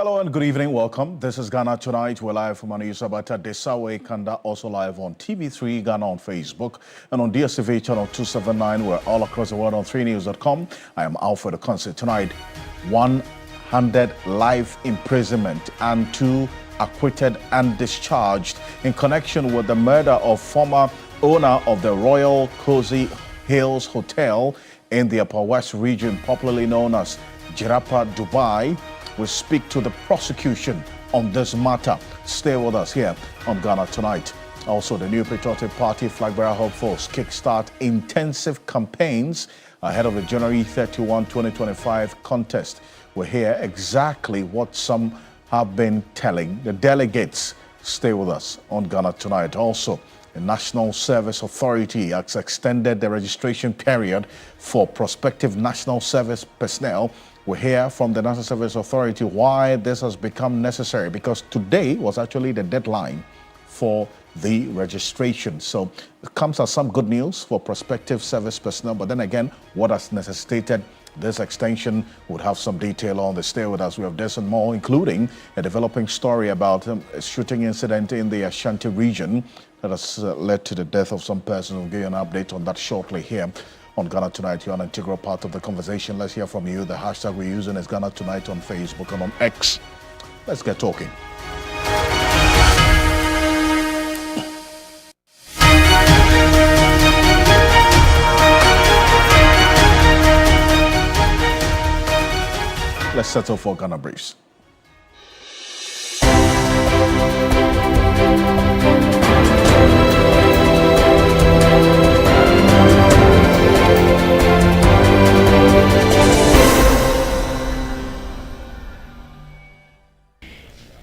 Hello and good evening. Welcome. This is Ghana Tonight. We're live from Aniyusabata Desawe Kanda, also live on TV3 Ghana on Facebook and on DSTV channel 279. We're all across the world on 3news.com. I am Alfred Ocansey. Tonight, 100 life imprisonment and 2 acquitted and discharged in connection with the murder of former owner of the Royal Cozy Hills Hotel in the Upper West region, popularly known as Jirapa, Dubai. We speak to the prosecution on this matter. Stay with us here on Ghana Tonight. Also, the new Patriotic Party flag bearer hopefuls kickstart intensive campaigns ahead of the January 31, 2025 contest. We'll hear exactly what some have been telling the delegates. Stay with us on Ghana Tonight. Also, the National Service Authority has extended the registration period for prospective National Service personnel. We'll hear from the National Service Authority why this has become necessary, because today was actually the deadline for the registration. So it comes as some good news for prospective service personnel, but then again, what has necessitated this extension would have some detail on the. Stay with us. We have this and more, including a developing story about a shooting incident in the Ashanti region that has led to the death of some person. We'll give you an update on that shortly here on Ghana Tonight. You're an integral part of the conversation. Let's hear from you. The hashtag we're using is Ghana Tonight on Facebook and on X. Let's get talking. Let's settle for Ghana Briefs.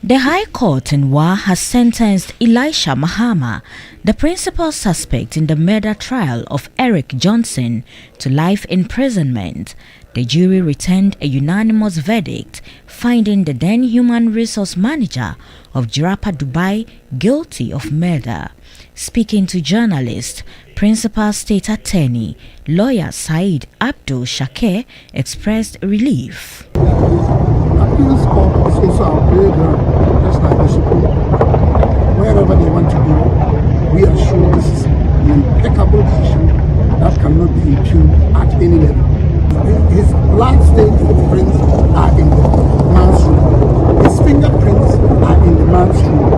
The High Court in Wa has sentenced Elisha Mahama, the principal suspect in the murder trial of Eric Johnson, to life imprisonment. The jury returned a unanimous verdict, finding the then Human Resource Manager of Jirapa, Dubai, guilty of murder. Speaking to journalists, Principal State Attorney, lawyer Said Abdul Shakir expressed relief. Appeals court is also our playground, just like the Supreme Court. Wherever they want to go, we are sure this is an impeccable decision that cannot be impugned at any level. His blood-stained footprints are in the man's room. His fingerprints are in the man's room.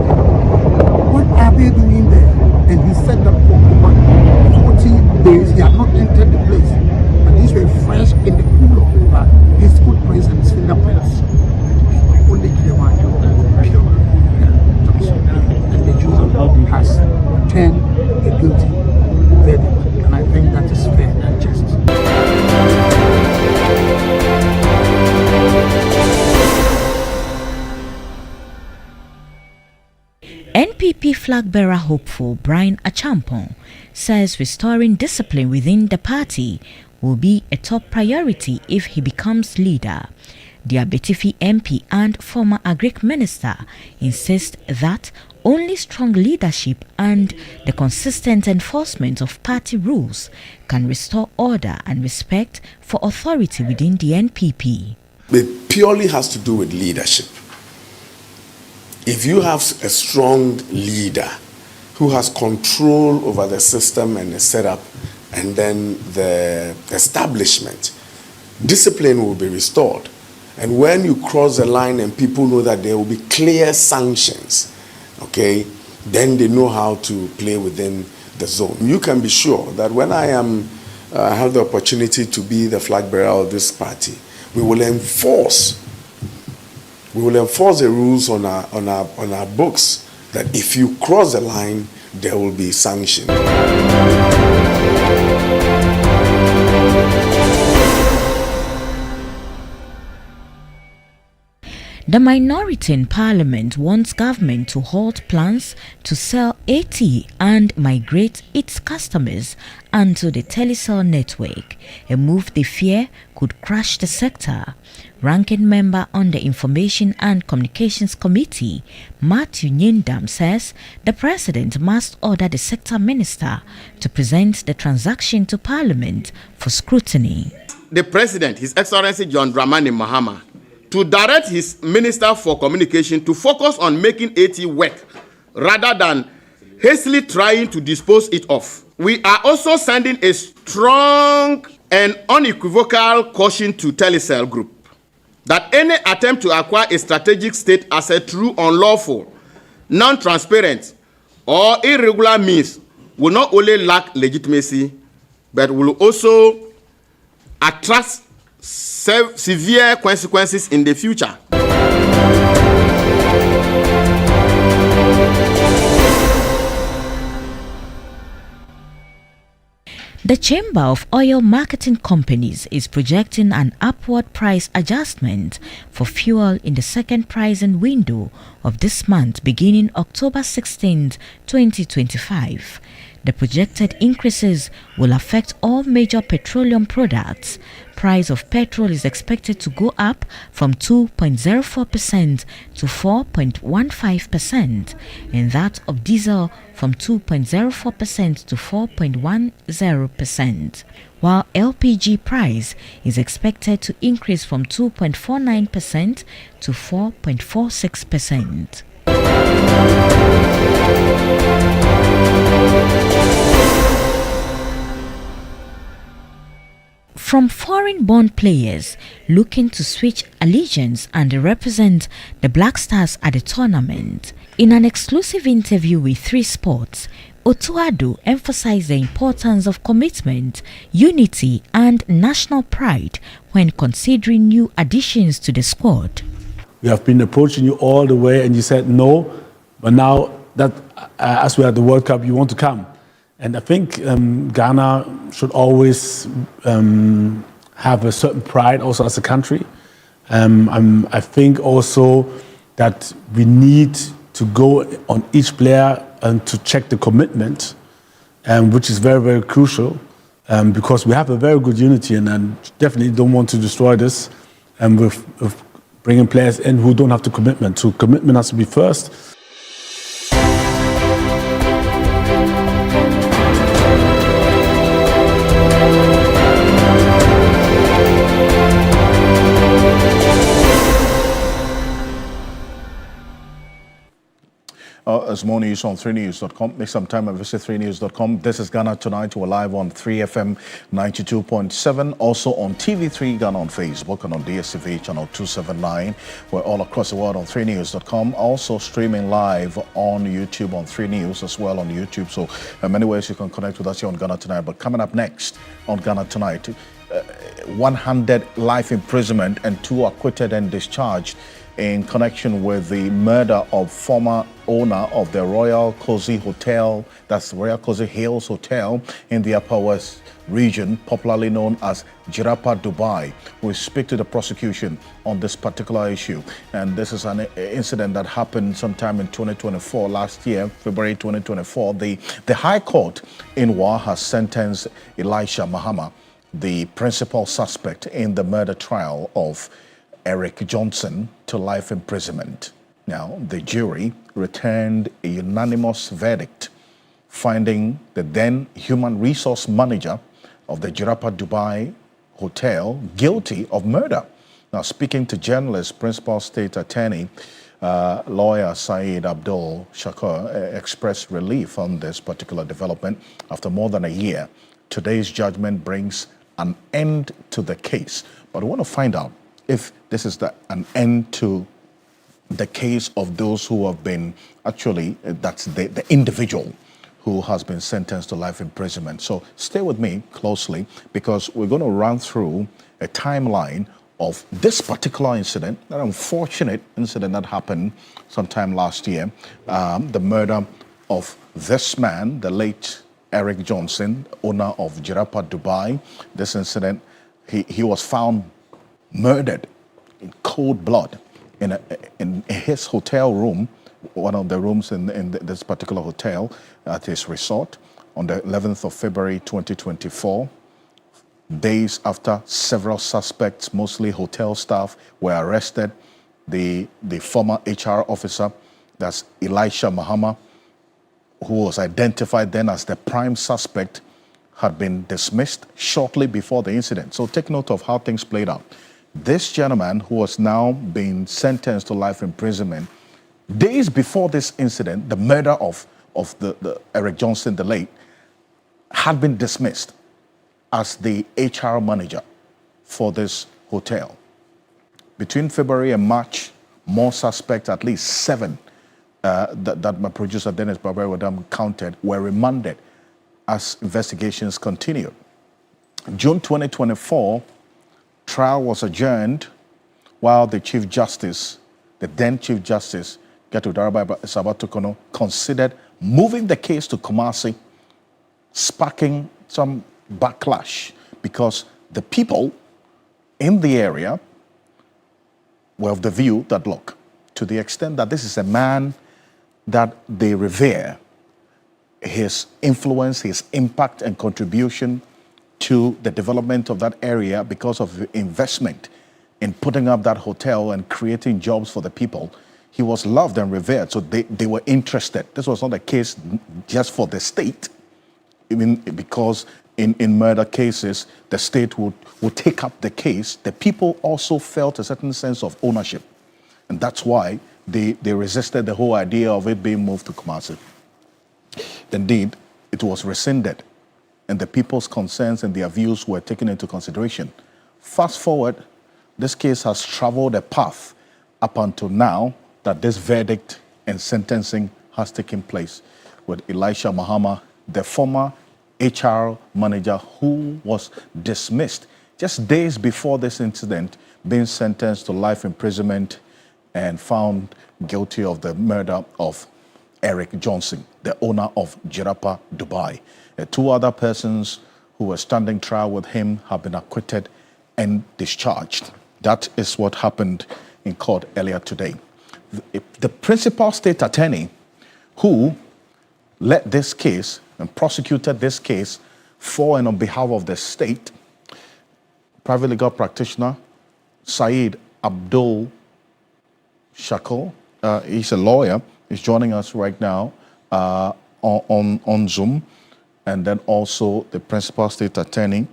What are they doing there? And he said that for over 40 days he had not entered the place. And these were fresh in the cool of the back. His footprints and his fingerprints. Only clear one, pure Johnson. And the jury has returned a guilty verdict. And I think that is fair and just. NPP flag bearer hopeful Brian Achampong says restoring discipline within the party will be a top priority if he becomes leader. The Abetifi MP and former Agric Minister insist that only strong leadership and the consistent enforcement of party rules can restore order and respect for authority within the NPP. It purely has to do with leadership. If you have a strong leader who has control over the system and the setup and then the establishment, discipline will be restored. And when you cross the line and people know that there will be clear sanctions, okay, then they know how to play within the zone. You can be sure that when I have the opportunity to be the flag bearer of this party, we will enforce the rules on our books, that if you cross the line, there will be sanctions. The minority in parliament wants government to halt plans to sell AT and migrate its customers onto the telecell network, a move they fear could crash the sector. Ranking member on the Information and Communications Committee, Matthew Nyindam, says the president must order the sector minister to present the transaction to parliament for scrutiny. The president, His Excellency John Dramani Mahama, to direct his Minister for Communication to focus on making AT work rather than hastily trying to dispose it of. We are also sending a strong and unequivocal caution to Telecel Group that any attempt to acquire a strategic state asset through unlawful, non-transparent, or irregular means will not only lack legitimacy, but will also attract severe consequences in the future. The Chamber of Oil Marketing Companies is projecting an upward price adjustment for fuel in the second pricing window of this month beginning October 16, 2025. The projected increases will affect all major petroleum products. Price of petrol is expected to go up from 2.04% to 4.15%, and that of diesel from 2.04% to 4.10%, while LPG price is expected to increase from 2.49% to 4.46%. From foreign bond players looking to switch allegiance and represent the Black Stars at the tournament, in an exclusive interview with 3 Sports, Otuado emphasized the importance of commitment, unity and national pride when considering new additions to the squad. We have been approaching you all the way and you said no, but now that as we are at the World Cup, you want to come. And I think Ghana should always have a certain pride also as a country. I think also that we need to go on each player and to check the commitment, which is very, very crucial because we have a very good unity and I definitely don't want to destroy this with bringing players in who don't have the commitment. So commitment has to be first. As more news on 3news.com. Make some time and visit 3news.com. This is Ghana Tonight. We're live on 3FM 92.7. Also on TV3 Ghana on Facebook and on DSTV channel 279. We're all across the world on 3news.com. Also streaming live on YouTube on 3 News as well on YouTube. So many ways you can connect with us here on Ghana Tonight. But coming up next on Ghana Tonight, 100 life imprisonment and 2 acquitted and discharged in connection with the murder of former owner of the Royal Cozy Hotel, that's Royal Cozy Hills Hotel in the Upper West region, popularly known as Jirapa, Dubai. We speak to the prosecution on this particular issue. And this is an incident that happened sometime in 2024, last year, February 2024. The High Court in Wa has sentenced Elisha Mahama, the principal suspect in the murder trial of Eric Johnson, to life imprisonment. Now, the jury returned a unanimous verdict, finding the then human resource manager of the Jirapa Dubai Hotel guilty of murder. Now, speaking to journalists, Principal State Attorney, lawyer Saeed Abdul Shakur expressed relief on this particular development. After more than a year, today's judgment brings an end to the case. But we want to find out if this is an end to the case of those who have been, actually, that's the individual who has been sentenced to life imprisonment. So stay with me closely because we're going to run through a timeline of this particular incident, that unfortunate incident that happened sometime last year, the murder of this man, the late Eric Johnson, owner of Jirapa Dubai. This incident, he was found murdered in cold blood in his hotel room, one of the rooms in this particular hotel at his resort on the 11th of February 2024. Days after several suspects, mostly hotel staff, were arrested. The former HR officer, that's Elisha Mahama, who was identified then as the prime suspect, had been dismissed shortly before the incident. So take note of how things played out. this gentleman who was now being sentenced to life imprisonment, days before this incident, the murder of the Eric Johnson, the late, had been dismissed as the HR manager for this hotel. Between February and March, more suspects, at least 7, that my producer Dennis Barber counted, were remanded as investigations continued. June 2024, trial was adjourned while the Chief Justice, the then Chief Justice, Getu Daraba Sabatukono, considered moving the case to Kumasi, sparking some backlash because the people in the area were of the view that, look, to the extent that this is a man that they revere, his influence, his impact and contribution to the development of that area because of investment in putting up that hotel and creating jobs for the people, he was loved and revered, so they were interested. This was not a case just for the state, even because in murder cases, the state would take up the case. The people also felt a certain sense of ownership. And that's why they resisted the whole idea of it being moved to Kumasi. Indeed, it was rescinded, and the people's concerns and their views were taken into consideration. Fast forward, this case has traveled a path up until now that this verdict and sentencing has taken place with Elisha Mahama, the former HR manager who was dismissed just days before this incident, being sentenced to life imprisonment and found guilty of the murder of Eric Johnson, the owner of Jirapa Dubai. 2 other persons who were standing trial with him have been acquitted and discharged. That is what happened in court earlier today. The principal state attorney who led this case and prosecuted this case for and on behalf of the state, private legal practitioner Saeed Abdul Shakil, he's a lawyer, is joining us right now on Zoom, and then also the principal state attorney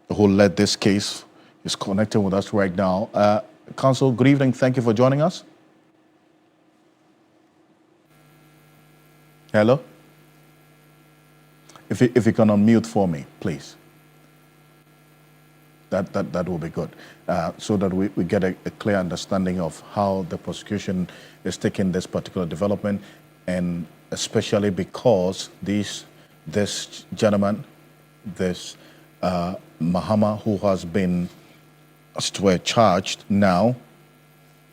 who led this case is connected with us right now. Counsel, good evening. Thank you for joining us. Hello? If you can unmute for me, please. That will be good, so that we get a clear understanding of how the prosecution is taking this particular development, and especially because this gentleman, this Mahama, who has been charged now,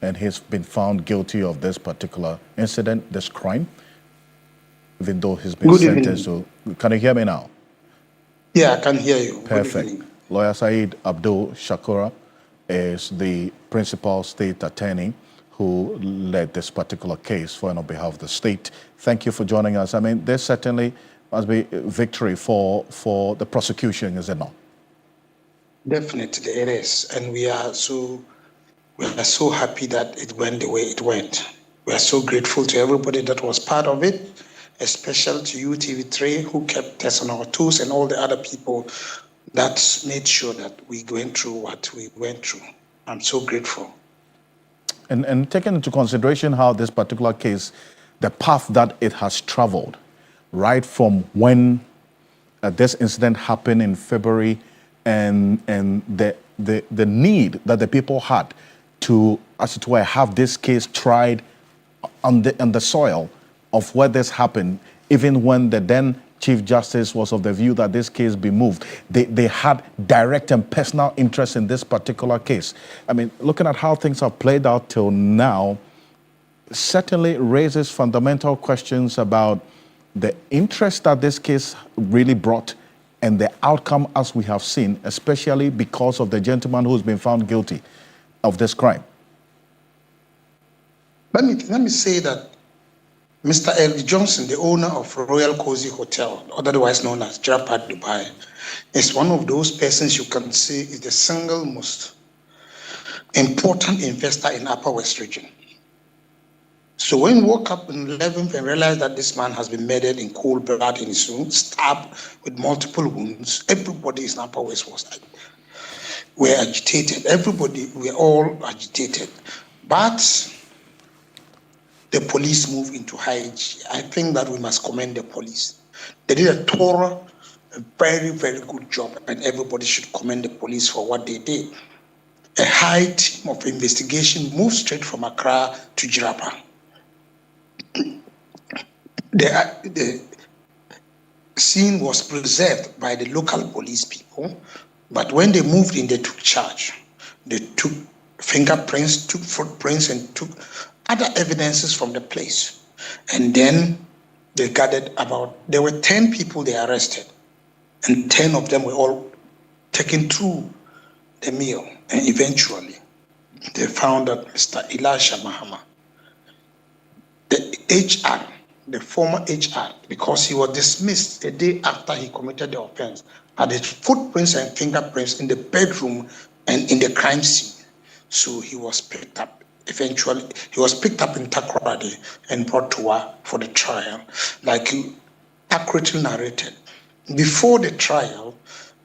and he's been found guilty of this particular incident, this crime, even though he's been sentenced to. Can you hear me now? Yeah, I can hear you. Perfect. Lawyer Saeed Abdul Shakura is the principal state attorney who led this particular case for and on behalf of the state. Thank you for joining us. I mean, there certainly must be a victory for the prosecution, is it not? Definitely it is. And we are so happy that it went the way it went. We are so grateful to everybody that was part of it, especially to you, TV3, who kept us on our toes, and all the other people that made sure that we went through what we went through. I'm so grateful. And taking into consideration how this particular case, the path that it has traveled, right from when this incident happened in February, and the need that the people had to, as it were, have this case tried on the soil of where this happened, even when the then Chief Justice was of the view that this case be moved. They had direct and personal interest in this particular case. I mean, looking at how things have played out till now, certainly raises fundamental questions about the interest that this case really brought and the outcome as we have seen, especially because of the gentleman who's been found guilty of this crime. Let me say that Mr. Eric Johnson, the owner of Royal Cozy Hotel, otherwise known as Jirapa Dubai, is one of those persons you can say is the single most important investor in Upper West region. So when we woke up on the 11th and realized that this man has been murdered in cold blood in his room, stabbed with multiple wounds, everybody in Upper West was like, were agitated. Everybody were all agitated. But the police moved into high gear. I think that we must commend the police. They did a thorough, a very, very good job, and everybody should commend the police for what they did. A high team of investigation moved straight from Accra to Jirapa. The scene was preserved by the local police people, but when they moved in, they took charge. They took fingerprints, took footprints, and took other evidences from the place. And then they gathered there were 10 people they arrested, and 10 of them were all taken through the mill. And eventually, they found that Mr. Elisha Mahama, the former HR, because he was dismissed a day after he committed the offense, had his footprints and fingerprints in the bedroom and in the crime scene. So he was picked up. Eventually, he was picked up in Takoradi and brought to Wa for the trial. Like you accurately narrated, before the trial,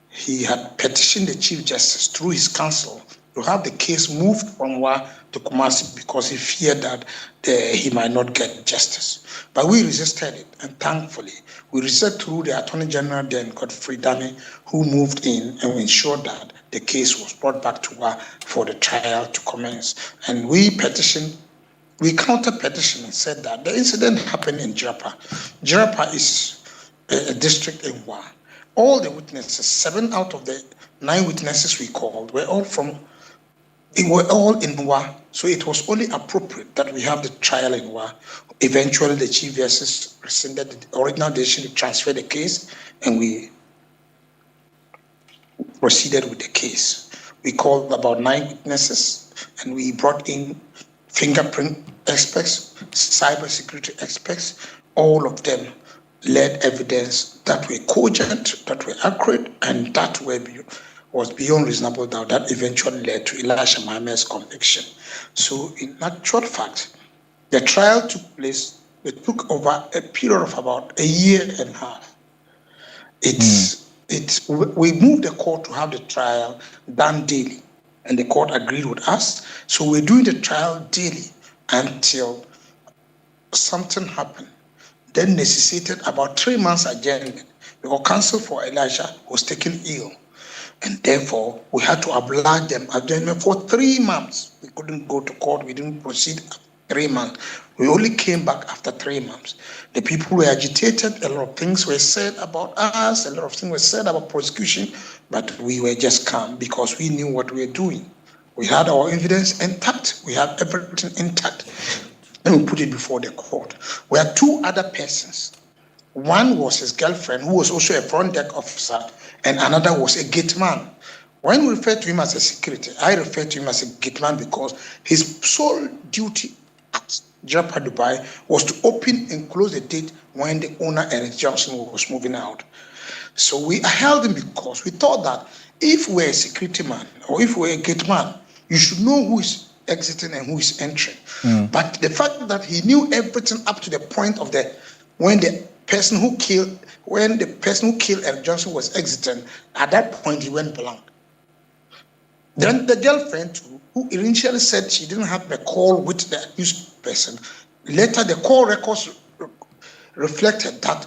he had petitioned the Chief Justice through his counsel to have the case moved from Wa to Kumasi because he feared that he might not get justice. But we resisted it, and thankfully, we resisted through the Attorney General then, Godfrey Dami, who moved in and ensured that the case was brought back to Wa for the trial to commence. And we counter-petitioned and said that the incident happened in Jirapa. Jirapa is a district in Wa. All the witnesses, 7 out of the 9 witnesses we called, were all in Wa, so it was only appropriate that we have the trial in Wa. Eventually, the Chief Justice rescinded the original decision to transfer the case, and we proceeded with the case. We called about 9 witnesses, and we brought in fingerprint experts, cybersecurity experts. All of them led evidence that were cogent, that were accurate, and that was beyond reasonable doubt, that eventually led to Elisha Mahama's conviction. So in actual fact, the trial took place, it took over a period of about a year and a half. We moved the court to have the trial done daily, and the court agreed with us. So we're doing the trial daily until something happened. Then necessitated about 3 months adjournment because counsel for Elisha was taken ill. And therefore, we had to oblige them adjournment for 3 months. We couldn't go to court. We didn't proceed 3 months. We only came back after 3 months. The people were agitated. A lot of things were said about us. A lot of things were said about prosecution. But we were just calm because we knew what we were doing. We had our evidence intact. We had everything intact. And we put it before the court. We had 2 other persons. One was his girlfriend, who was also a front desk officer, and another was a gate man. When we refer to him as a security, I refer to him as a gate man because his sole duty at Jirapa Dubai was to open and close the gate when the owner, Eric Johnson, was moving out. So we held him because we thought that if we're a security man or if we're a gate man, you should know who is exiting and who is entering. But the fact that he knew everything up to the point of when the person who killed Eric Johnson was exiting, at that point he went blank. Then the girlfriend, who initially said she didn't have a call with the accused person, later the call records reflected that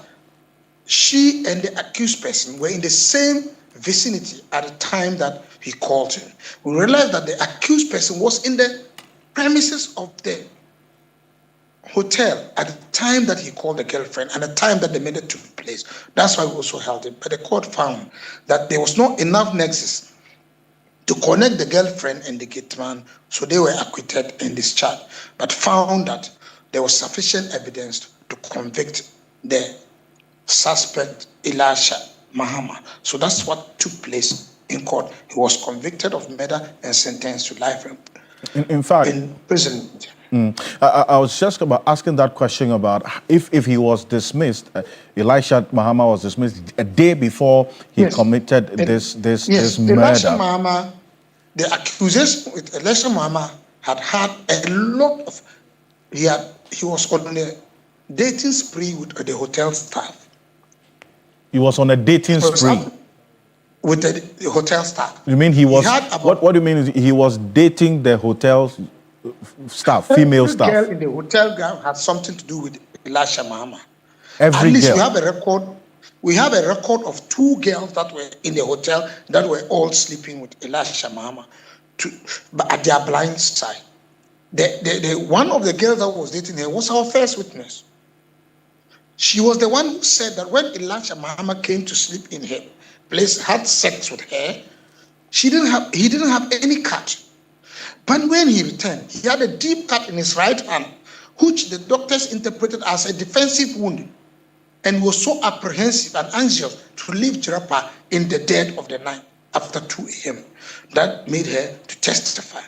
she and the accused person were in the same vicinity at the time that he called him. We realized that the accused person was in the premises of the hotel at the time that he called the girlfriend and the time that the murder took place. That's why we also held him. But the court found that there was not enough nexus to connect the girlfriend and the gate man, so they were acquitted and discharged, but found that there was sufficient evidence to convict the suspect, Elisha Mahama. So that's what took place in court. He was convicted of murder and sentenced to life in fact, in prison. I was just asking that question about if he was dismissed, Elisha Mahama was dismissed a day before he committed this murder. Elisha Mahama, the accusation with Elisha Mahama had a lot of, he was on a dating spree with the hotel staff. He was on a dating spree? with the hotel staff. You mean he was? What do you mean? Is he was dating the hotel staff, female staff? Every girl in the hotel ground had something to do with Elisha Mahama. Every At least girl. we have a record. We have a record of 2 girls that were in the hotel that were all sleeping with Elisha Mahama, but at their blind side. The one of the girls that was dating her was our first witness. She was the one who said that when Elisha Mahama came to sleep in her place, had sex with her, he didn't have any cut. But when he returned, he had a deep cut in his right hand, which the doctors interpreted as a defensive wound, and was so apprehensive and anxious to leave Jirapa in the dead of the night after 2 a.m. That made her to testify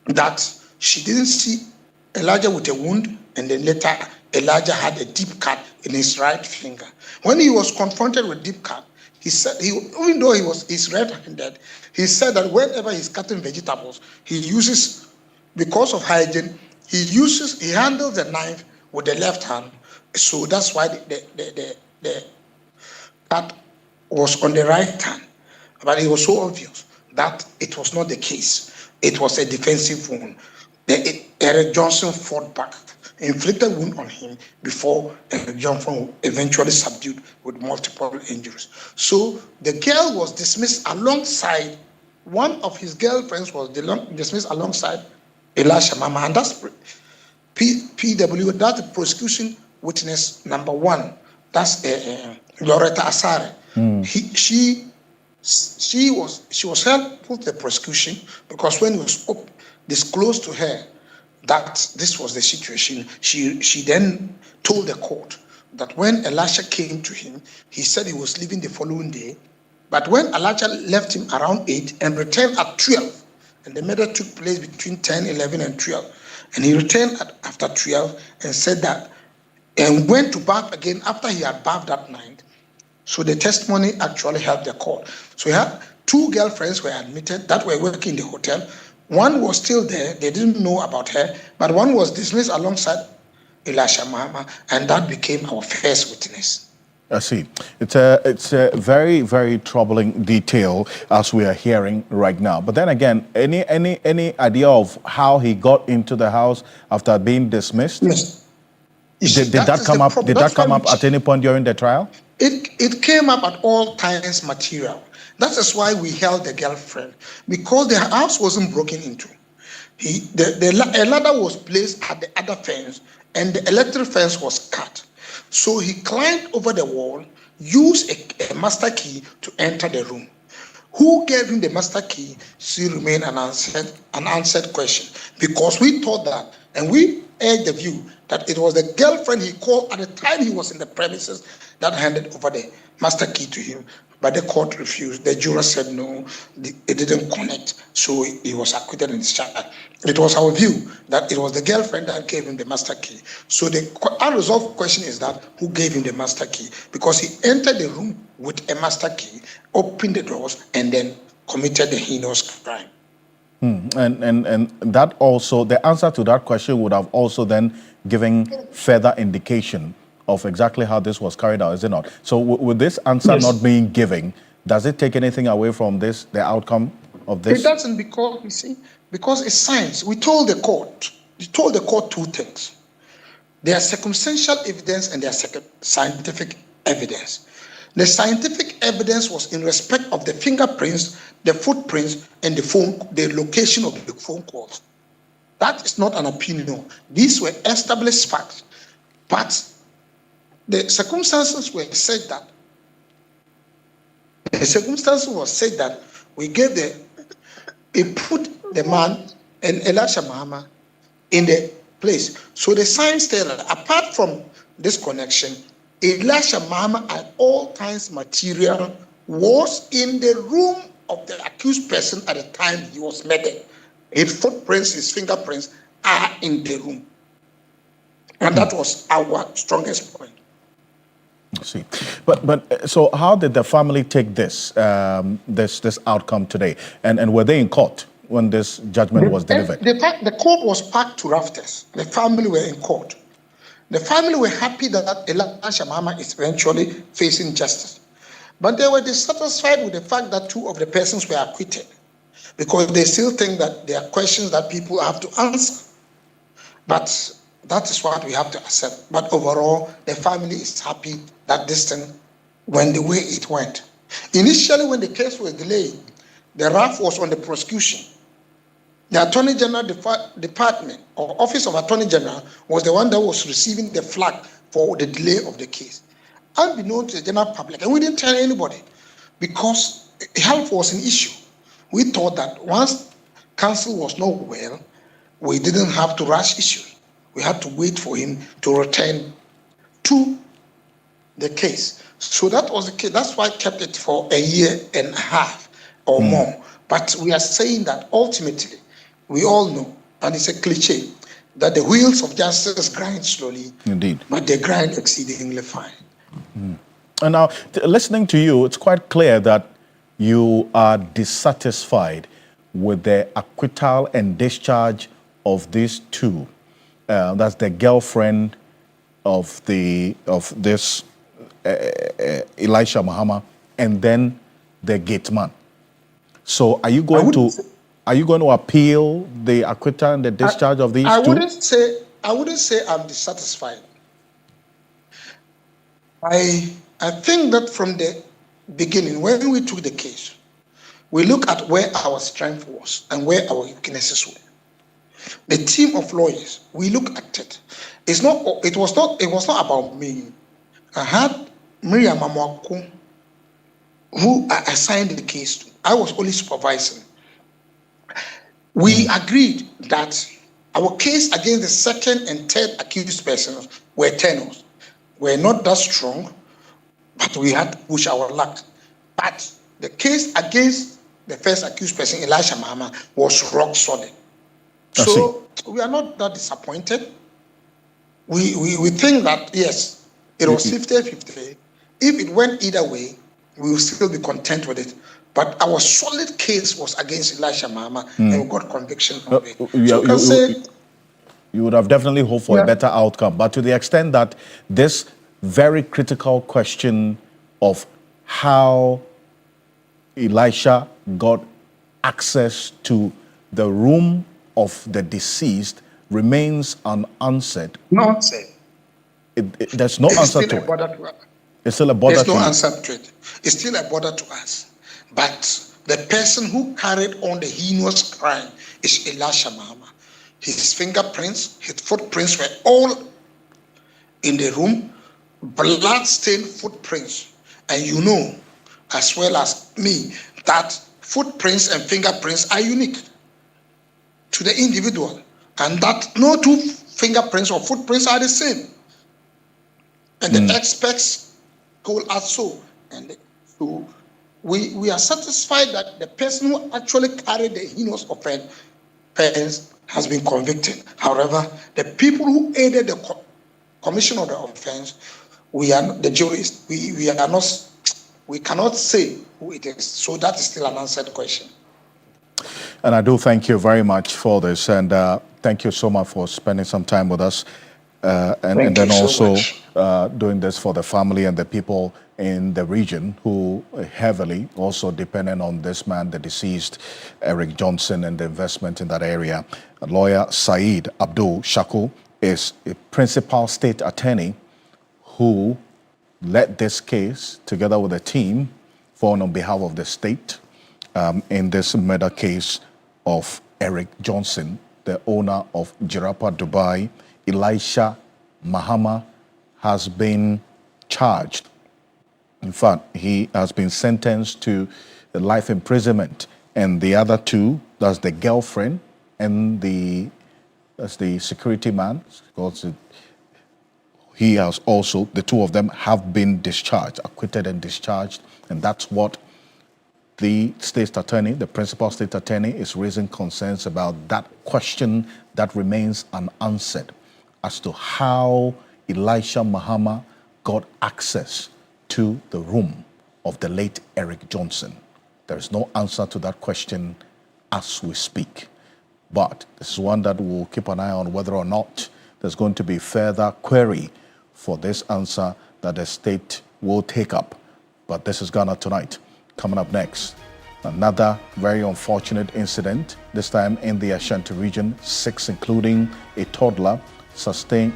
that she didn't see Elijah with a wound, and then later Elijah had a deep cut in his right finger. When he was confronted with deep cut, he said, even though he's red-handed, he said that whenever he's cutting vegetables, he uses, because of hygiene, he handles the knife with the left hand. So that's why the cut was on the right hand. But it was so obvious that it was not the case. It was a defensive wound. Eric Johnson fought back, inflicted wound on him before Eric Johnson eventually subdued with multiple injuries. So the girl was dismissed alongside, one of his girlfriends was dismissed alongside Elisha Mahama, and that's PW, that's the prosecution witness number 1. That's Loretta Asare. She was helpful to the prosecution because when it was disclosed to her that this was the situation, she then told the court that when Elisha came to him, he said he was leaving the following day, but when Elijah left him around 8 and returned at 12, and the murder took place between 10, 11, and 12, and he returned after 12 and said that, and went to bath again after he had bathed that night. So the testimony actually helped the court. So he had 2 girlfriends were admitted that were working in the hotel. One was still there, they didn't know about her, but one was dismissed alongside Elisha Mahama, and that became our first witness. I see. It's a very, very troubling detail as we are hearing right now. But then again, any idea of how he got into the house after being dismissed? Yes. Did that come up? Did that come up at any point during the trial? It came up at all times material. That is why we held the girlfriend, because the house wasn't broken into. A ladder was placed at the other fence, and the electric fence was cut. So he climbed over the wall, used a master key to enter the room. Who gave him the master key still remained an unanswered question, because we thought that, and we urged the view that it was the girlfriend he called at the time he was in the premises that handed over the master key to him. But the court refused. The juror said no, it didn't connect, so he was acquitted and discharged. It was our view that it was the girlfriend that gave him the master key. So the unresolved question is that who gave him the master key? Because he entered the room with a master key, opened the doors, and then committed the heinous crime. And that also, the answer to that question would have also then given further indication of exactly how this was carried out, is it not? So with this answer not being given, does it take anything away from this, the outcome of this? It doesn't, because, you see, because it's science. We told the court 2 things. There's circumstantial evidence and there's scientific evidence. The scientific evidence was in respect of the fingerprints, the footprints, and the location of the phone calls. That is not an opinion. These were established facts. But the circumstances were said that we put the man and Elisha Mahama in the place. So the science tells us, apart from this connection, Elisha Mahama at all times material was in the room of the accused person at the time he was murdered. His footprints, his fingerprints are in the room. And that was our strongest point. I see. But so how did the family take this this outcome today? And were they in court when this judgment was delivered? The court was packed to rafters. The family were in court. The family were happy that Elisha Mahama is eventually facing justice. But they were dissatisfied with the fact that 2 of the persons were acquitted, because they still think that there are questions that people have to answer. But that is what we have to accept. But overall, the family is happy that this thing went the way it went. Initially, when the case was delayed, the RAF was on the prosecution. The Attorney General Department, or Office of Attorney General, was the one that was receiving the flag for the delay of the case. Unbeknown to the general public, and we didn't tell anybody, because health was an issue. We thought that once counsel was not well, we didn't have to rush issues. We had to wait for him to return to the case. So that was the case. That's why I kept it for a year and a half or more. But we are saying that ultimately, we all know, and it's a cliche, that the wheels of justice grind slowly. Indeed. But they grind exceedingly fine. And now, listening to you, it's quite clear that you are dissatisfied with the acquittal and discharge of these 2. That's the girlfriend of this Elisha Mahama, and then the gate man. So, are you going to appeal the acquittal and the discharge of these 2? I wouldn't say I'm dissatisfied. I think that from the beginning, when we took the case, we look at where our strength was and where our weaknesses were. The team of lawyers, we look at it. It was not about me. I had Miriam Amwako, who I assigned the case to. I was only supervising. We agreed that our case against the second and third accused persons were tenors. We're not that strong, but we had to push our luck. But the case against the first accused person, Elisha Mahama, was rock solid. So we are not that disappointed. We think that, yes, it was 50-50. If it went either way, we will still be content with it. But our solid case was against Elisha Mahama, and we got conviction of it. You would have definitely hoped for a better outcome. But to the extent that this very critical question of how Elisha got access to the room of the deceased remains unanswered. No answer. There's no answer to it. It's still a bother to us. There's no answer to it. It's still a bother to us. But the person who carried on the heinous crime is Elisha Mahama. His fingerprints, his footprints were all in the room, blood-stained footprints. And you know, as well as me, that footprints and fingerprints are unique to the individual, and that no 2 fingerprints or footprints are the same. And the experts told us so. And so we are satisfied that the person who actually carried the heinous offense has been convicted. However, the people who aided the commission of the offense, the juries, we cannot say who it is. So that is still an unanswered question. And I do thank you very much for this, and thank you so much for spending some time with us, and then also doing this for the family and the people in the region who heavily also dependent on this man, the deceased Eric Johnson, and the investment in that area. Lawyer Said Abdul Shaku is a principal state attorney who led this case together with a team on behalf of the state in this murder case of Eric Johnson, the owner of Jirapa Dubai. Elisha Mahama has been charged. In fact, he has been sentenced to life imprisonment, and the other 2, that's the girlfriend and that's the security man, he has also, the 2 of them have been discharged, acquitted and discharged, and that's what the state attorney, the principal state attorney, is raising concerns about, that question that remains unanswered as to how Elisha Mahama got access to the room of the late Eric Johnson. There is no answer to that question as we speak. But this is one that we'll keep an eye on, whether or not there's going to be further query for this answer that the state will take up But this is Ghana Tonight. Coming up next, another very unfortunate incident, this time in the Ashanti region. 6, including a toddler, sustained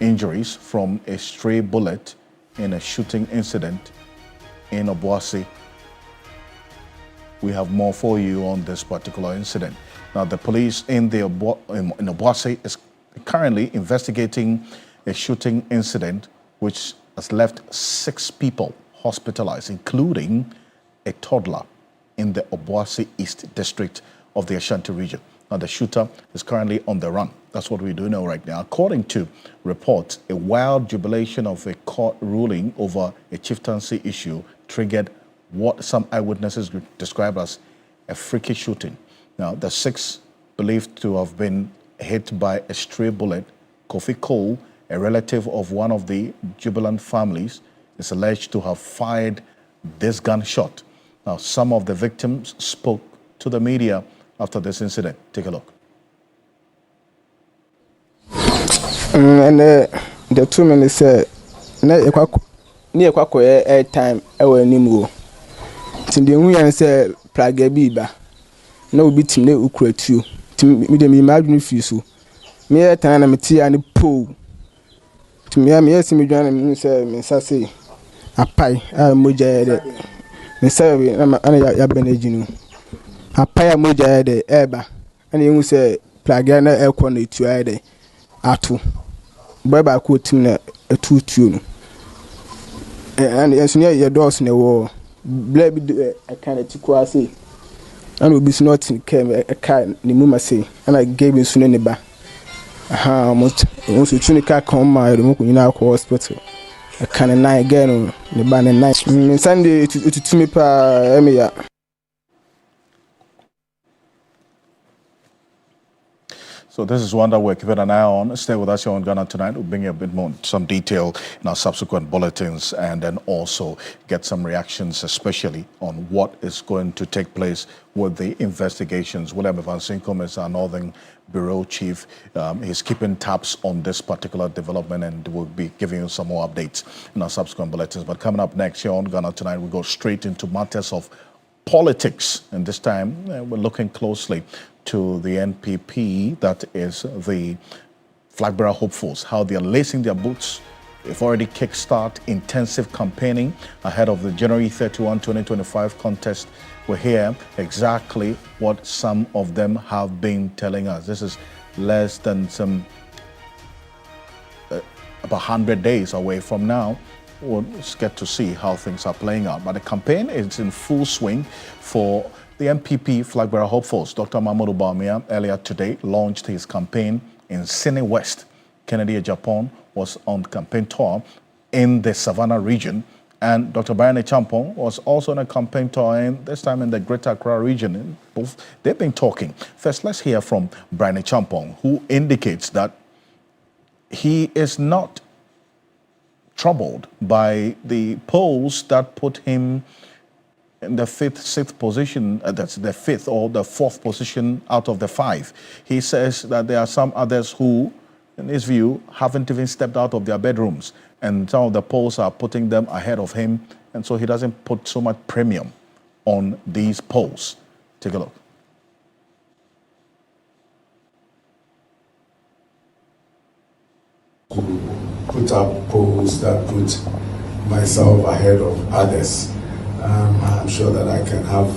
injuries from a stray bullet in a shooting incident in Obuasi. We have more for you on this particular incident. Now, the police in Obuasi is currently investigating a shooting incident which has left 6 people hospitalized, including a toddler in the Obuasi East District of the Ashanti region. Now, the shooter is currently on the run. That's what we do know right now. According to reports, a wild jubilation of a court ruling over a chieftaincy issue triggered what some eyewitnesses described as a freaky shooting. Now, the 6 believed to have been hit by a stray bullet. Kofi Cole, a relative of one of the jubilant families, is alleged to have fired this gunshot. Now, some of the victims spoke to the media after this incident. Take a look. And the 2 minutes said, near Quaco air time, our Nimu. Tindy and said, Praga Biba. No beat him, no ucrate you. To me, the imagine refusal. Mere time, I'm a tea and a pool. To me, I'm yes, me, John, and Missassi. A pie, I'm Moja. Miss I'm a Yabanejino. A pie, Moja, the Eba. And you say, Plagana air quantity to add Atu. Baba quoting a 2 tune. And as near your doors in the war, blab a kind of tiquasi. And will be snorting came a car, Nimuma say, and I gave him soon in the back. Almost tunica come my remote in our hospital. A kind of night again, the banner night. Sunday to me pa Emia. So this is one that we're keeping an eye on. Stay with us here on Ghana Tonight. We'll bring you a bit more, some detail in our subsequent bulletins, and then also get some reactions, especially on what is going to take place with the investigations. William Evansinkom is our Northern Bureau Chief. He's keeping tabs on this particular development, and we'll be giving you some more updates in our subsequent bulletins. But coming up next here on Ghana Tonight, we go straight into matters of politics, and this time we're looking closely to the NPP, that is the flag bearer hopefuls, how they are lacing their boots. They've already kickstart intensive campaigning ahead of the January 31, 2025 contest. We'll hear exactly what some of them have been telling us. This is less than about 100 days away from now. We'll just get to see how things are playing out. But the campaign is in full swing for the NPP flag bearer hopefuls. Dr. Mahmoud Bawumia earlier today launched his campaign in Sine West. Kennedy Japan was on campaign tour in the Savannah region, and Dr. Brian Champong was also on a campaign tour, this time in the Greater Accra region. And both, they've been talking. First, let's hear from Brian Champong, who indicates that he is not troubled by the polls that put him in the 6th position, that's the 5th or the 4th position out of the 5. He says that there are some others who, in his view, haven't even stepped out of their bedrooms, and some of the polls are putting them ahead of him, and so he doesn't put so much premium on these polls. Take a look. Put up polls that put myself ahead of others. I'm sure that I can have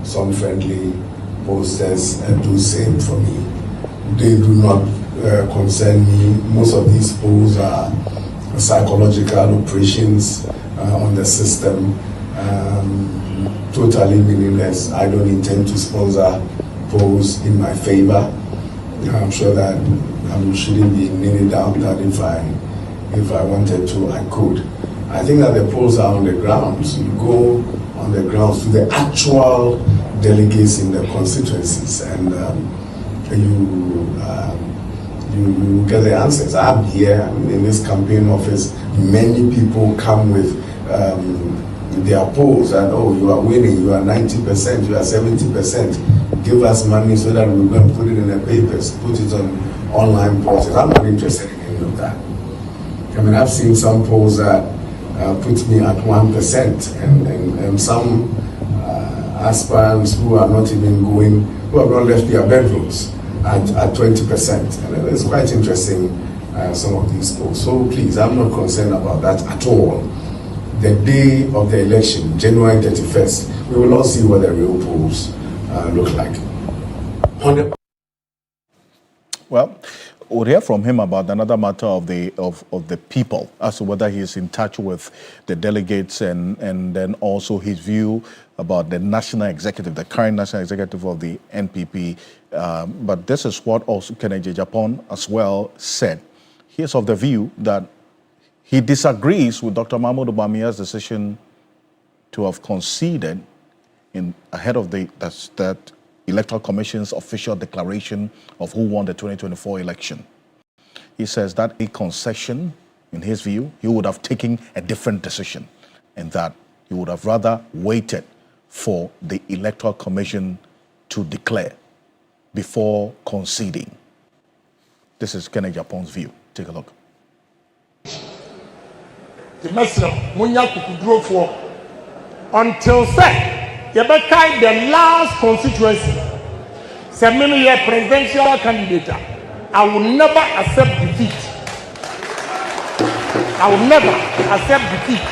some friendly posters and do same for me. They do not concern me. Most of these polls are psychological operations on the system, totally meaningless. I don't intend to sponsor polls in my favor. I'm sure that I shouldn't be any doubt that if I wanted to, I could. I think that the polls are on the ground. So you go on the ground to the actual delegates in the constituencies, and you get the answers. I'm here in this campaign office. Many people come with their polls, and you are winning, you are 90%, you are 70%. Give us money so that we can put it in the papers, put it on online portals. I'm not interested in any of that. I mean, I've seen some polls that puts me at 1%, and some aspirants who are not even going, who have not left their bedrooms at 20%. And it's quite interesting, some of these polls. So please, I'm not concerned about that at all. The day of the election, January 31st, we will all see what the real polls look like. 100%. Well, we'll hear from him about another matter of the people, as to whether he is in touch with the delegates, and then also his view about the national executive, the current national executive of the NPP. But this is what also Kennedy Japan as well said. He is of the view that he disagrees with Dr. Mahmoud Bawumia's decision to have conceded ahead of that Electoral Commission's official declaration of who won the 2024 election. He says that a concession, in his view, he would have taken a different decision, and that he would have rather waited for the Electoral Commission to declare before conceding. This is Kennedy Japan's view. Take a look. Until you better the last constituency, say me a presidential candidate, I will never accept defeat. I will never accept defeat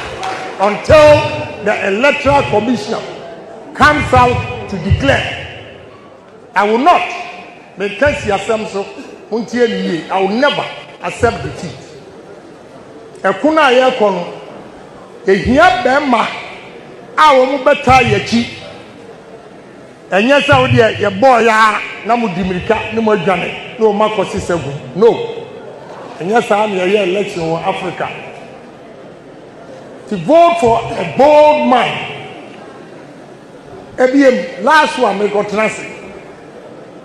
until the electoral commissioner comes out to declare. I will not. Because I will never accept defeat. Ekuna ye kono ehia bema a wo mu beta yachi enye sa wo de ye boy ya na mu dimirika ni mo adwane no makosi segu no enye sa na ye election in Africa to vote for a bold man ebiem last one me go translate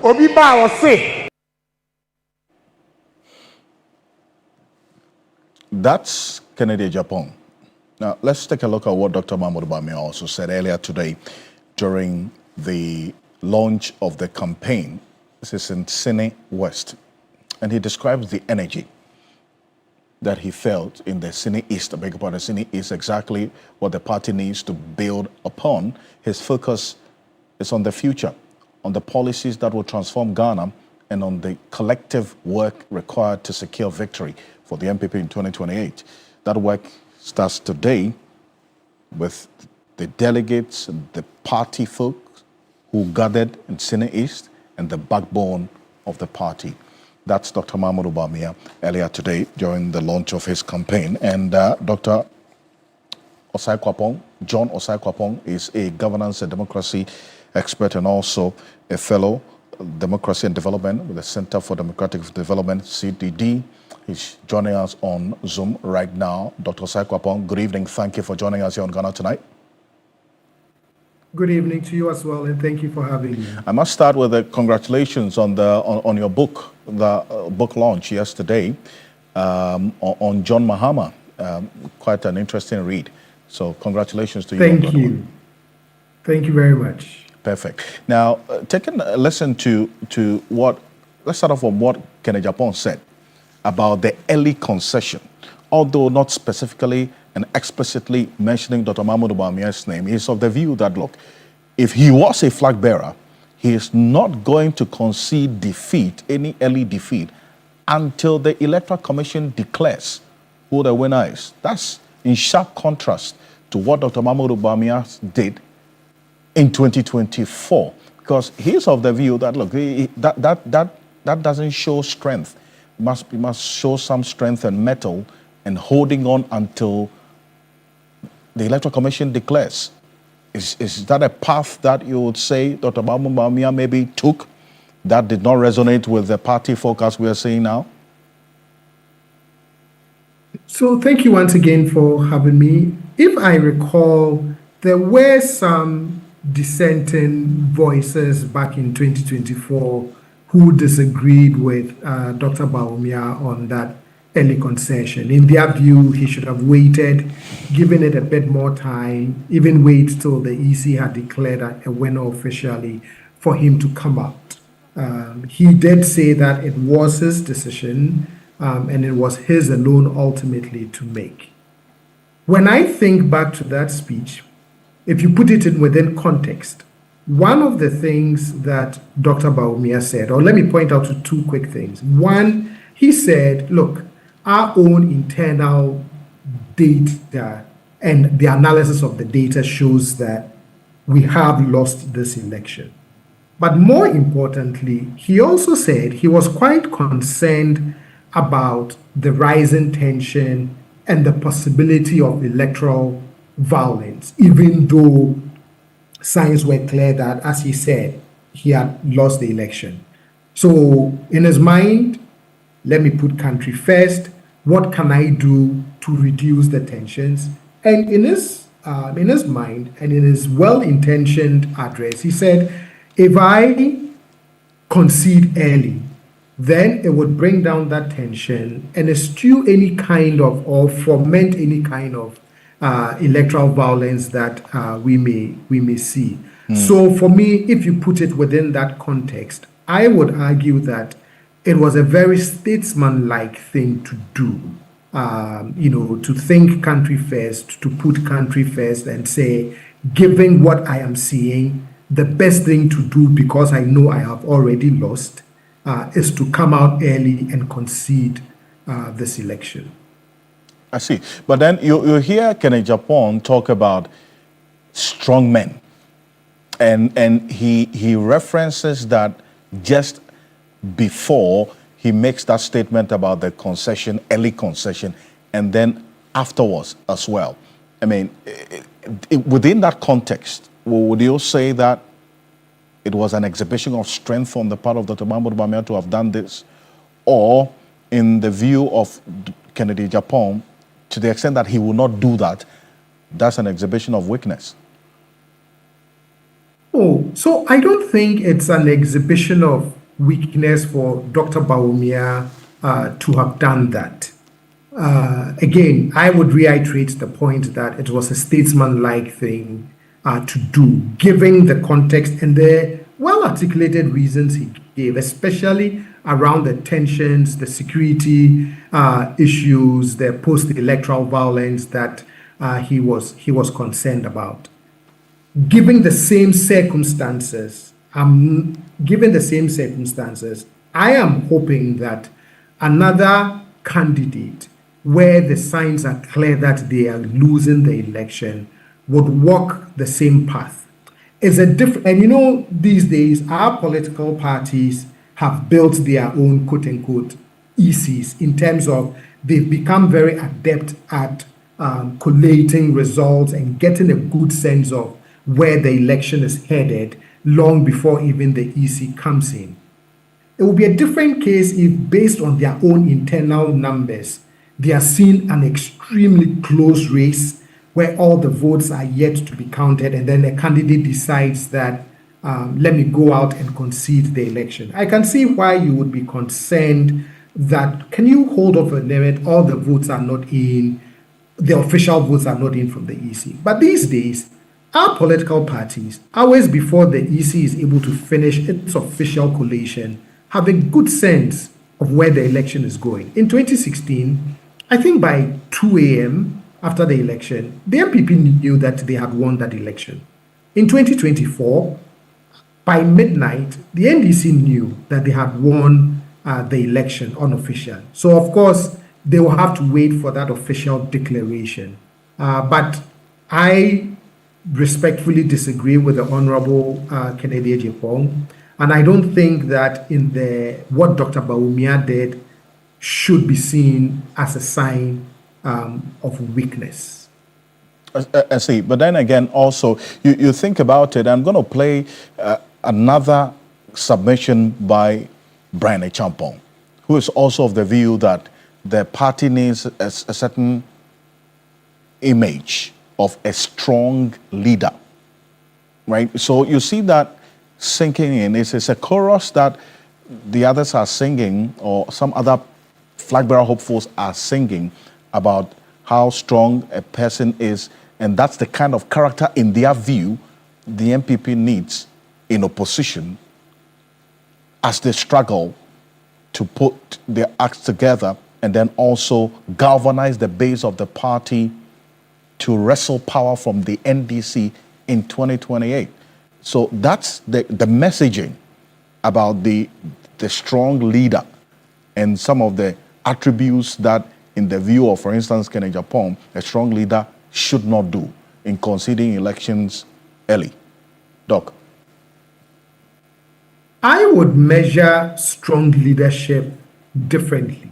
obi ba wo say. That's Kennedy Japan. Now, let's take a look at what Dr. Mahmoud Bawumia also said earlier today during the launch of the campaign. This is in Sine West. And he describes the energy that he felt in the Sine East. I beg your pardon, Sine East, exactly what the party needs to build upon. His focus is on the future, on the policies that will transform Ghana, and on the collective work required to secure victory for the NPP in 2028. That work starts today with the delegates and the party folks who gathered in Sine East and the backbone of the party. That's Dr. Mahmoud Bawumia earlier today during the launch of his campaign. And Dr. Osai Kwapong, John Osai Kwapong, is a governance and democracy expert and also a fellow Democracy and Development with the Center for Democratic Development, CDD. He's joining us on Zoom right now. Dr. Osai Kwapong, good evening. Thank you for joining us here on Ghana Tonight. Good evening to you as well, and thank you for having me. I must start with the congratulations on your book, the book launch yesterday on John Mahama. Quite an interesting read. So congratulations to you. Thank you. Thank you very much. Perfect. Now, taking a listen to what, let's start off from what Kennedy Japan said about the early concession. Although not specifically and explicitly mentioning Dr. Mahmoud Bawumia's name, he's of the view that, look, if he was a flag bearer, he is not going to concede defeat, any early defeat, until the Electoral Commission declares who the winner is. That's in sharp contrast to what Dr. Mahmoud Bawumia did in 2024, because he's of the view that, look, that doesn't show strength. We must show some strength and mettle and holding on until the Electoral Commission declares. Is that a path that you would say Dr. Mahmoud Bawumia maybe took that did not resonate with the party focus we are seeing now? So thank you once again for having me. If I recall, there were some dissenting voices back in 2024 who disagreed with Dr. Bawumia on that early concession. In their view, he should have waited, given it a bit more time, even wait till the EC had declared a winner officially for him to come out. He did say that it was his decision and it was his alone ultimately to make. When I think back to that speech, if you put it in within context, one of the things that Dr. Bawumia said, or let me point out to two quick things. One, he said, look, our own internal data and the analysis of the data shows that we have lost this election. But more importantly, he also said he was quite concerned about the rising tension and the possibility of electoral violence, even though signs were clear that, as he said, he had lost the election. So, in his mind, let me put country first. What can I do to reduce the tensions? And in his mind and in his well-intentioned address, he said, if I concede early, then it would bring down that tension and eschew any kind of or foment any kind of electoral violence that we may see. So for me, if you put it within that context, I would argue that it was a very statesman-like thing to do. To think country first, to put country first and say, given what I am seeing, the best thing to do, because I know I have already lost, is to come out early and concede this election. I see. But then you hear Kenneth Japan talk about strong men. And he references that just before he makes that statement about the concession, early concession, and then afterwards as well. I mean, within that context, would you say that it was an exhibition of strength on the part of Dr. Mahmoud Bawumia to have done this? Or in the view of Kennedy Japan, to the extent that he will not do that, that's an exhibition of weakness? Oh, so I don't think it's an exhibition of weakness for Dr. Bawumia to have done that. Again, I would reiterate the point that it was a statesman-like thing to do, given the context and the well-articulated reasons he gave, especially around the tensions, the security issues, the post-electoral violence that he was concerned about. Given the same circumstances, I am hoping that another candidate, where the signs are clear that they are losing the election, would walk the same path. It's a different, and these days our political parties have built their own quote-unquote ECs in terms of they've become very adept at collating results and getting a good sense of where the election is headed long before even the EC comes in. It will be a different case if, based on their own internal numbers, they are seeing an extremely close race where all the votes are yet to be counted, and then a candidate decides that, let me go out and concede the election. I can see why you would be concerned that, can you hold off a minute, all the votes are not in, the official votes are not in from the EC. But these days, our political parties, hours before the EC is able to finish its official collation, have a good sense of where the election is going. In 2016, I think by 2 a.m. after the election, the MPP knew that they had won that election. In 2024, by midnight, the NDC knew that they had won the election unofficial. So, of course, they will have to wait for that official declaration. But I respectfully disagree with the Honorable Kennedy Japan, and I don't think that what Dr. Bawumia did should be seen as a sign of weakness. I see, but then again, also, you think about it. I'm going to play another submission by Brian Achampong, who is also of the view that the party needs a certain image of a strong leader, right? So you see that sinking in. It's a chorus that the others are singing, or some other flag bearer hopefuls are singing about how strong a person is, and that's the kind of character, in their view, the MPP needs in opposition as they struggle to put their acts together and then also galvanize the base of the party to wrestle power from the NDC in 2028. So that's the messaging about the strong leader and some of the attributes that, in the view of, for instance, Kenneth Japan, a strong leader should not do in conceding elections early. Doc. I would measure strong leadership differently.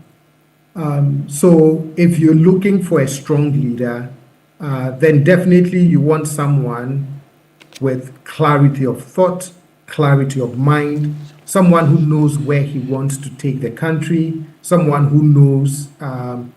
So if you're looking for a strong leader, then definitely you want someone with clarity of thought, clarity of mind, someone who knows where he wants to take the country, someone who knows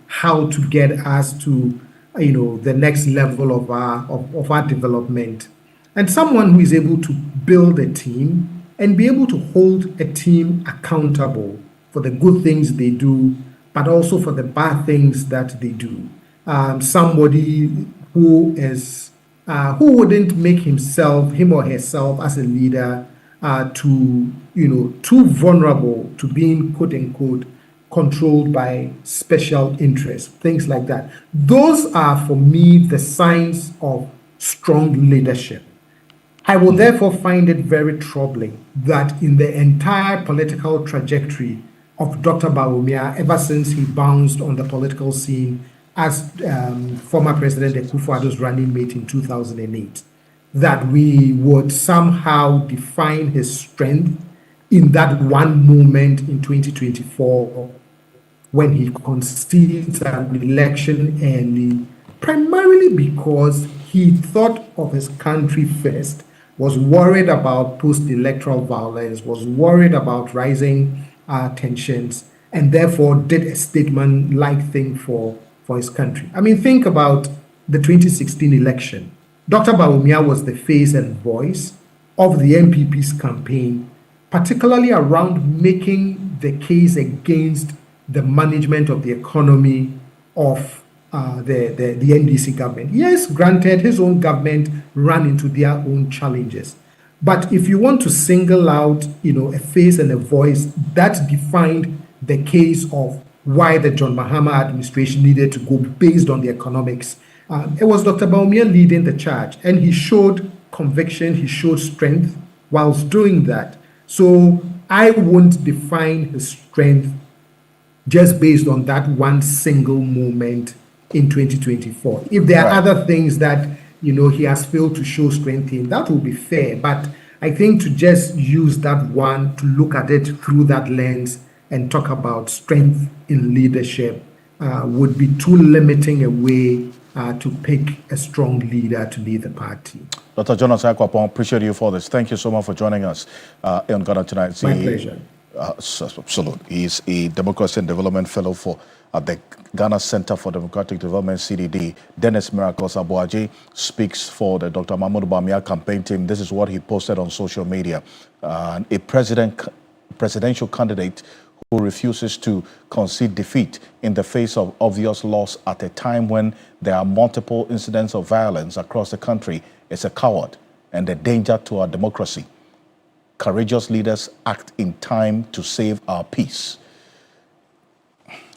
how to get us to, the next level of our development, and someone who is able to build a team and be able to hold a team accountable for the good things they do, but also for the bad things that they do. Somebody who wouldn't make him or herself as a leader too vulnerable to being, quote unquote, controlled by special interests, things like that. Those are, for me, the signs of strong leadership. I will therefore find it very troubling that in the entire political trajectory of Dr. Bawumia, ever since he bounced on the political scene as former President Akufo-Addo's running mate in 2008, that we would somehow define his strength in that one moment in 2024 when he concedes an election early, primarily because he thought of his country first, was worried about post-electoral violence, was worried about rising tensions, and therefore did a statement-like thing for his country. I mean, think about the 2016 election. Dr. Bawumia was the face and voice of the NPP's campaign, particularly around making the case against the management of the economy of the NDC government. Yes, granted, his own government ran into their own challenges. But if you want to single out, a face and a voice that defined the case of why the John Mahama administration needed to go based on the economics, it was Dr. Bawumia leading the charge. And he showed conviction, he showed strength whilst doing that. So I won't define his strength just based on that one single moment in 2024. If there are other things that, he has failed to show strength in, that will be fair. But I think to just use that one, to look at it through that lens and talk about strength in leadership would be too limiting a way to pick a strong leader to lead the party. Dr. Jonathan Akwapong, appreciate you for this. Thank you so much for joining us on Ghana Tonight. My pleasure. Absolutely. He's a Democracy and Development Fellow at the Ghana Center for Democratic Development, CDD. Dennis Miracles Abuaji speaks for the Dr. Mahmoud Bawumia campaign team. This is what he posted on social media. A presidential candidate who refuses to concede defeat in the face of obvious loss at a time when there are multiple incidents of violence across the country is a coward and a danger to our democracy. Courageous leaders act in time to save our peace.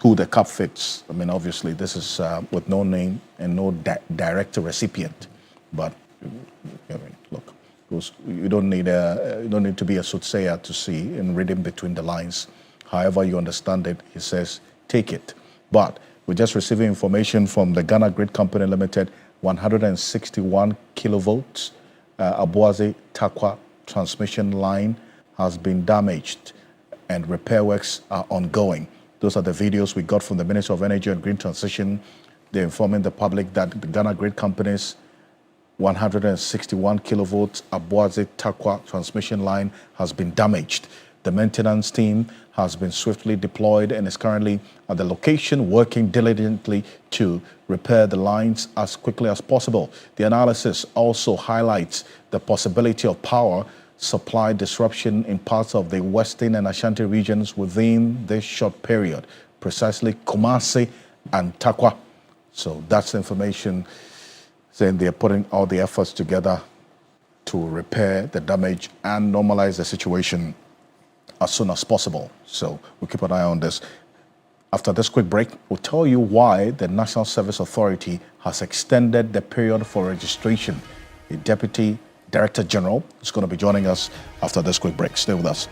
Who the cup fits. I mean, obviously, this is with no name and no direct recipient. But I mean, look, you don't need to be a soothsayer to see and read in between the lines. However you understand it, he says, take it. But we're just receiving information from the Ghana Grid Company Limited, 161 kilovolts, Abuaze Takwa transmission line has been damaged and repair works are ongoing. Those are the videos we got from the Minister of Energy and Green Transition. They're informing the public that the Ghana Grid Company's 161 kilovolts Abuaze Takwa transmission line has been damaged. The maintenance team has been swiftly deployed and is currently at the location working diligently to repair the lines as quickly as possible. The analysis also highlights the possibility of power supply disruption in parts of the Western and Ashanti regions within this short period, precisely Kumasi and Takwa. So that's information saying they're putting all the efforts together to repair the damage and normalize the situation as soon as possible. So we'll keep an eye on this. After this quick break, we'll tell you why the National Service Authority has extended the period for registration. The Deputy Director General is going to be joining us after this quick break. Stay with us.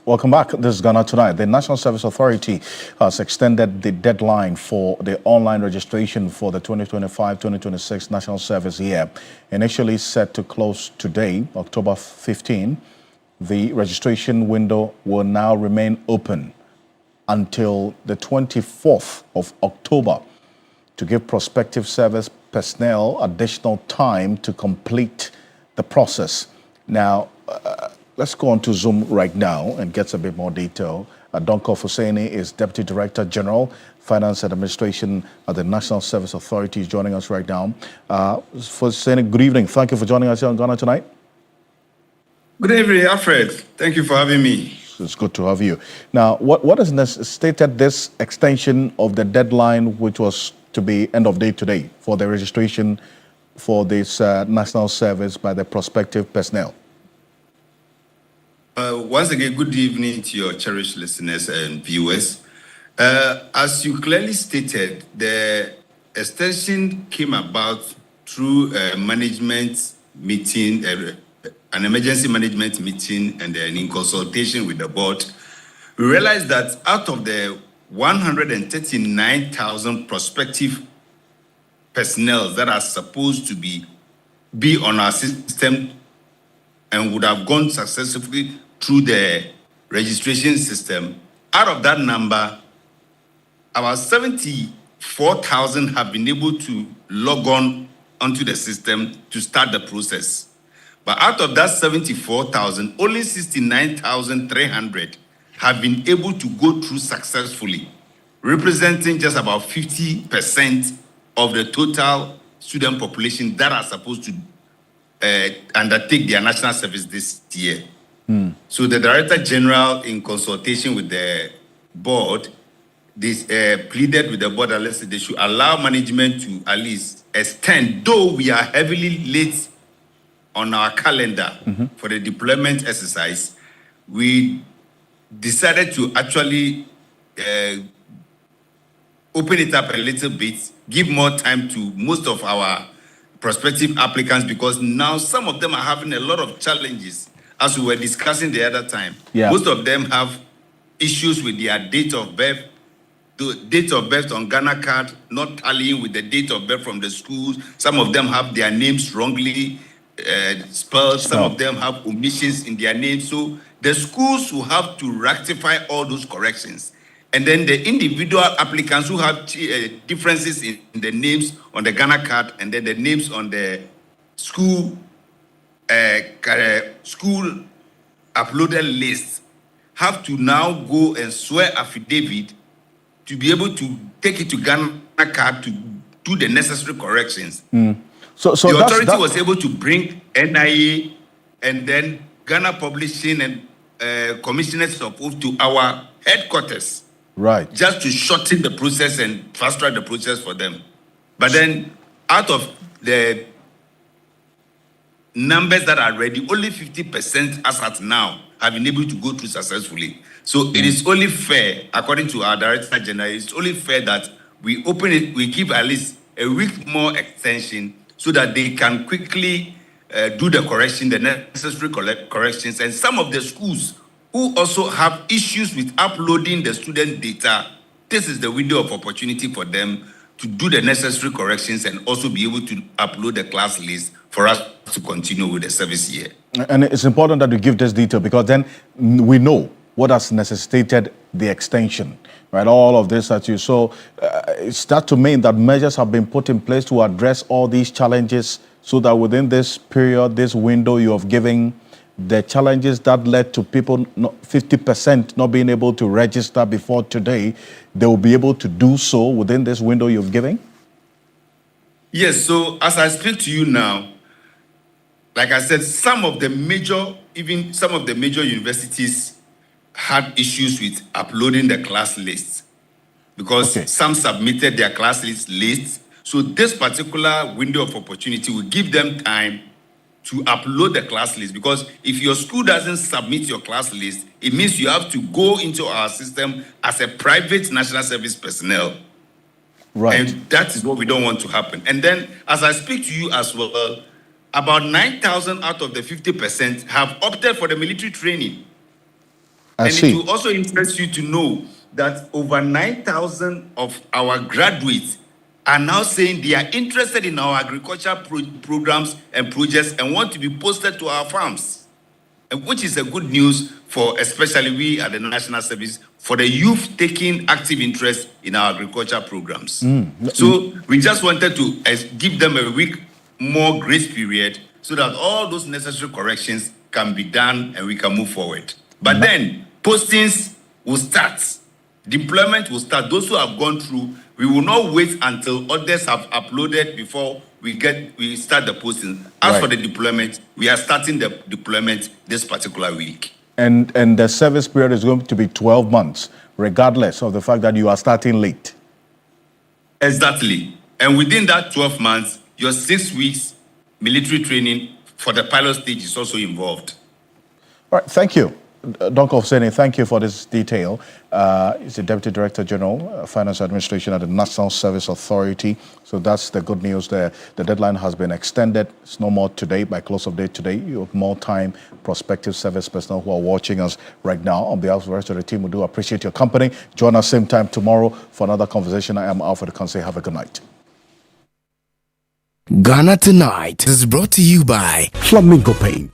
Welcome back. This is Ghana Tonight. The National Service Authority has extended the deadline for the online registration for the 2025-2026 National Service year. Initially set to close today, October 15, the registration window will now remain open until the 24th of October to give prospective service personnel additional time to complete the process. Now, let's go on to Zoom right now and get a bit more detail. Donko Fuseni is Deputy Director General, Finance and Administration at the National Service Authority, is joining us right now. Fuseni, good evening. Thank you for joining us here on Ghana Tonight. Good evening, Alfred. Thank you for having me. It's good to have you. Now, what is stated this extension of the deadline, which was to be end of day today, for the registration for this national service by the prospective personnel? Once again, good evening to your cherished listeners and viewers. As you clearly stated, the extension came about through a management meeting, an emergency management meeting, and then in consultation with the board. We realized that out of the 139,000 prospective personnel that are supposed to be on our system and would have gone successfully through the registration system, out of that number, about 74,000 have been able to log on onto the system to start the process. But out of that 74,000, only 69,300 have been able to go through successfully, representing just about 50% of the total student population that are supposed to undertake their national service this year. So the Director General, in consultation with the board, pleaded with the board that they should allow management to at least extend, though we are heavily late on our calendar for the deployment exercise. We decided to actually open it up a little bit, give more time to most of our prospective applicants, because now some of them are having a lot of challenges, as we were discussing the other time. Yeah. Most of them have issues with their date of birth, the date of birth on Ghana card not tallying with the date of birth from the schools. Some of them have their names wrongly spelled. Some of them have omissions in their names. So the schools will have to rectify all those corrections. And then the individual applicants who have differences in the names on the Ghana card and then the names on the school uploaded list have to now go and swear affidavit to be able to take it to Ghana card to do the necessary corrections. So the authority was able to bring NIA and then Ghana Publishing and Commissioners of Oath to our headquarters. Right. Just to shorten the process and fast track the process for them. But then out of the numbers that are ready, only 50% as at now have been able to go through successfully. So it is only fair, according to our Director General, it's only fair that we open it, we give at least a week more extension so that they can quickly do the correction, the necessary corrections. And some of the schools who also have issues with uploading the student data, this is the window of opportunity for them to do the necessary corrections and also be able to upload the class list for us to continue with the service year. And it's important that you give this detail, because then we know what has necessitated the extension, right? All of this that you saw, it's that to mean that measures have been put in place to address all these challenges, so that within this period, this window you have given, the challenges that led to people, 50% not being able to register before today, they will be able to do so within this window you've given? Yes, so as I speak to you now, like I said, some of the major universities had issues with uploading the class lists because some submitted their class lists. So this particular window of opportunity will give them time to upload the class list, because if your school doesn't submit your class list, it means you have to go into our system as a private national service personnel. Right. And that is what we don't want to happen. And then, as I speak to you as well, about 9,000 out of the 50% have opted for the military training. And see. it will also interest you to know that over 9,000 of our graduates are now saying they are interested in our agriculture programs and projects and want to be posted to our farms, which is a good news for especially we at the National Service for the youth taking active interest in our agriculture programs. So we just wanted to give them a week more grace period so that all those necessary corrections can be done and we can move forward. But then postings will start. Deployment will start. Those who have gone through, we will not wait until others have uploaded before we start the posting. As for the deployment, we are starting the deployment this particular week. And the service period is going to be 12 months, regardless of the fact that you are starting late. Exactly. And within that 12 months, your 6 weeks military training for the pilot stage is also involved. All right, thank you. Dr. Hosseini, thank you for this detail. He's the Deputy Director General, Finance Administration at the National Service Authority. So that's the good news there. The deadline has been extended. It's no more today, by close of day today. You have more time, prospective service personnel who are watching us right now. On behalf of the rest of the team, we do appreciate your company. Join us same time tomorrow for another conversation. I am Alfred Ocansey. Have a good night. Ghana Tonight is brought to you by Flamingo Paint.